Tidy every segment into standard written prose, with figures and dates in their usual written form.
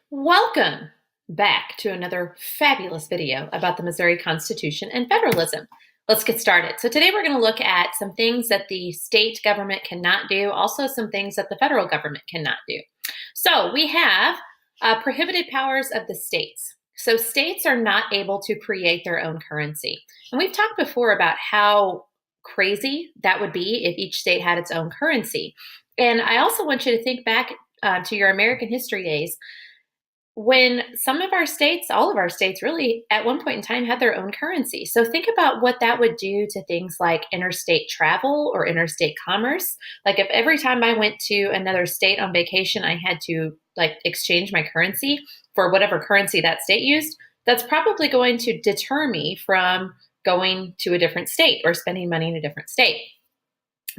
Welcome back to another fabulous video about the Missouri Constitution and federalism. Let's get started. So today we're going to look at some things that the state government cannot do, also some things that the federal government cannot do. So we have prohibited powers of the states. So states are not able to create their own currency. And we've talked before about how crazy that would be if each state had its own currency. And I also want you to think back to your American history days when some of our states, all of our states really, at one point in time had their own currency. So think about what that would do to things like interstate travel or interstate commerce. Like if every time I went to another state on vacation, I had to exchange my currency for whatever currency that state used, that's probably going to deter me from going to a different state or spending money in a different state.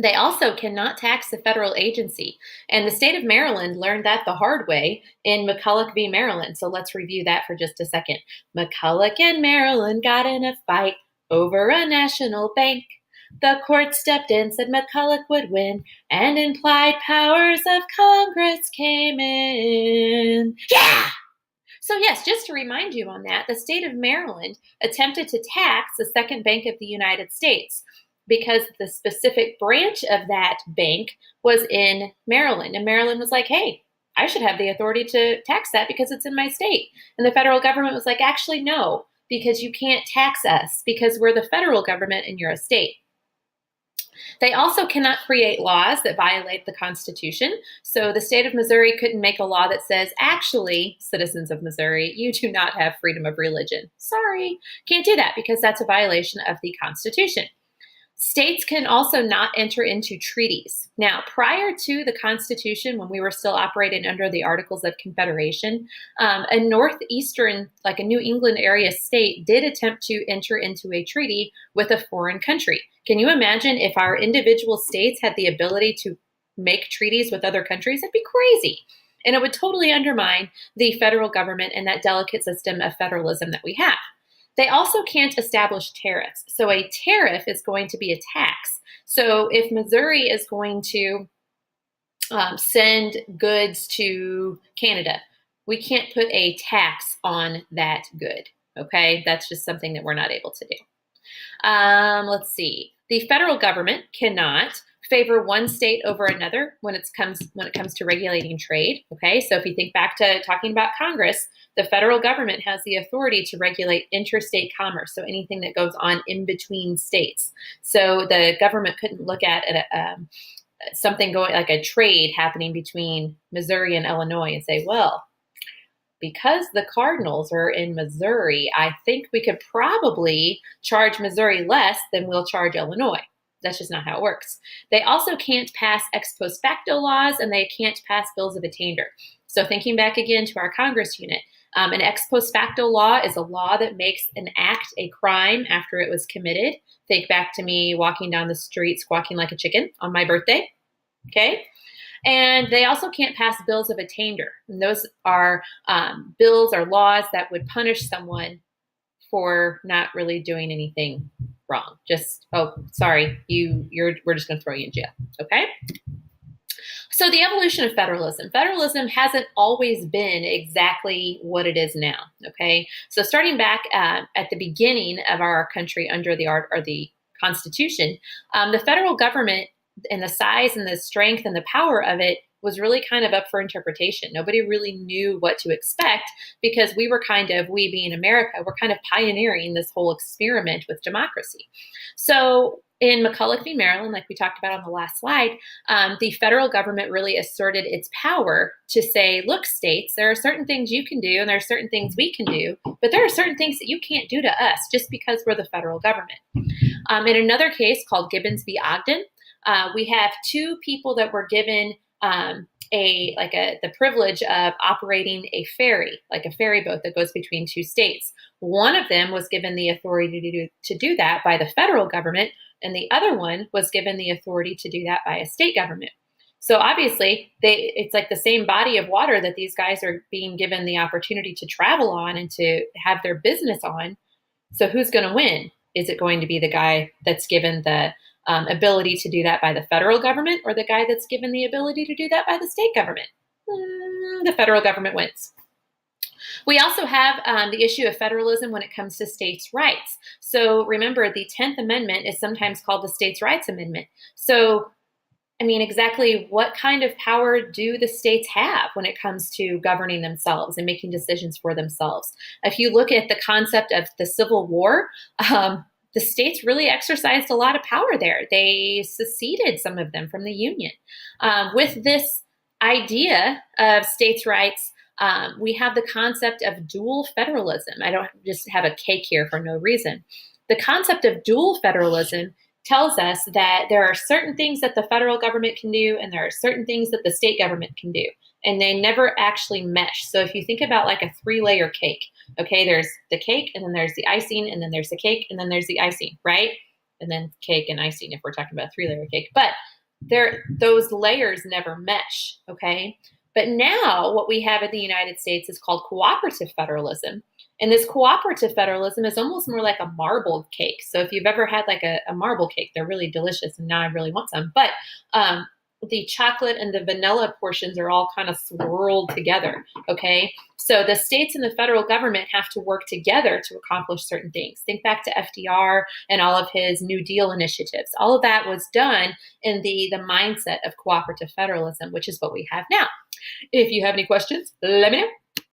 They also cannot tax the federal agency. And the state of Maryland learned that the hard way in McCulloch v. Maryland. So let's review that for just a second. McCulloch and Maryland got in a fight over a national bank. The court stepped in, said McCulloch would win, and implied powers of Congress came in. Yeah! So yes, just to remind you on that, the state of Maryland attempted to tax the second bank of the United States, because the specific branch of that bank was in Maryland. And Maryland was like, hey, I should have the authority to tax that because it's in my state. And the federal government was like, actually, no, because you can't tax us because we're the federal government and you're a state. They also cannot create laws that violate the Constitution. So the state of Missouri couldn't make a law that says, actually, citizens of Missouri, you do not have freedom of religion. Sorry, can't do that because that's a violation of the Constitution. States can also not enter into treaties. Now, prior to the Constitution, when we were still operating under the Articles of Confederation, a northeastern, like a New England area state did attempt to enter into a treaty with a foreign country. Can you imagine if our individual states had the ability to make treaties with other countries? It'd be crazy. And it would totally undermine the federal government and that delicate system of federalism that we have. They also can't establish tariffs. So a tariff is going to be a tax. So if Missouri is going to send goods to Canada, we can't put a tax on that good, okay? That's just something that we're not able to do. Let's see. The federal government cannot favor one state over another when it comes to regulating trade. Okay, so if you think back to talking about Congress, the federal government has the authority to regulate interstate commerce, so anything that goes on in between states. So the government couldn't look at something going like a trade happening between Missouri and Illinois and say, well, because the Cardinals are in Missouri, I think we could probably charge Missouri less than we'll charge Illinois. That's just not how it works. They also can't pass ex post facto laws, and they can't pass bills of attainder. So thinking back again to our Congress unit, an ex post facto law is a law that makes an act a crime after it was committed. Think back to me walking down the street squawking like a chicken on my birthday. Okay. And they also can't pass bills of attainder. And those are bills or laws that would punish someone for not really doing anything wrong. Just, oh, sorry, we're just going to throw you in jail. Okay. So the evolution of federalism. Federalism hasn't always been exactly what it is now. Okay. So starting back at the beginning of our country under the Constitution, the federal government and the size and the strength and the power of it was really kind of up for interpretation. Nobody really knew what to expect because we being America, we're kind of pioneering this whole experiment with democracy. So in McCulloch v. Maryland, like we talked about on the last slide, the federal government really asserted its power to say, look, states, there are certain things you can do and there are certain things we can do, but there are certain things that you can't do to us just because we're the federal government. In another case called Gibbons v. Ogden, we have two people that were given the privilege of operating a ferry, like a ferry boat that goes between two states. One of them was given the authority to do that by the federal government, and the other one was given the authority to do that by a state government. So obviously, it's like the same body of water that these guys are being given the opportunity to travel on and to have their business on. So who's going to win? Is it going to be the guy that's given the ability to do that by the federal government, or the guy that's given the ability to do that by the state government? The federal government wins. We also have the issue of federalism when it comes to states' rights. So remember, the 10th Amendment is sometimes called the States' Rights Amendment. So, I mean, exactly what kind of power do the states have when it comes to governing themselves and making decisions for themselves? If you look at the concept of the Civil War, the states really exercised a lot of power there. They seceded some of them from the Union. With this idea of states' rights, we have the concept of dual federalism. I don't just have a cake here for no reason. The concept of dual federalism tells us that there are certain things that the federal government can do and there are certain things that the state government can do, and they never actually mesh. So if you think about like a 3-layer cake, okay, there's the cake and then there's the icing and then there's the cake and then there's the icing, right? And then cake and icing if we're talking about a 3-layer cake. But those layers never mesh, okay? But now what we have in the United States is called cooperative federalism. And this cooperative federalism is almost more like a marbled cake. So if you've ever had like a marble cake, they're really delicious, and now I really want some. But the chocolate and the vanilla portions are all kind of swirled together, okay? So the states and the federal government have to work together to accomplish certain things. Think back to FDR and all of his New Deal initiatives. All of that was done in the mindset of cooperative federalism, which is what we have now. If you have any questions, let me know.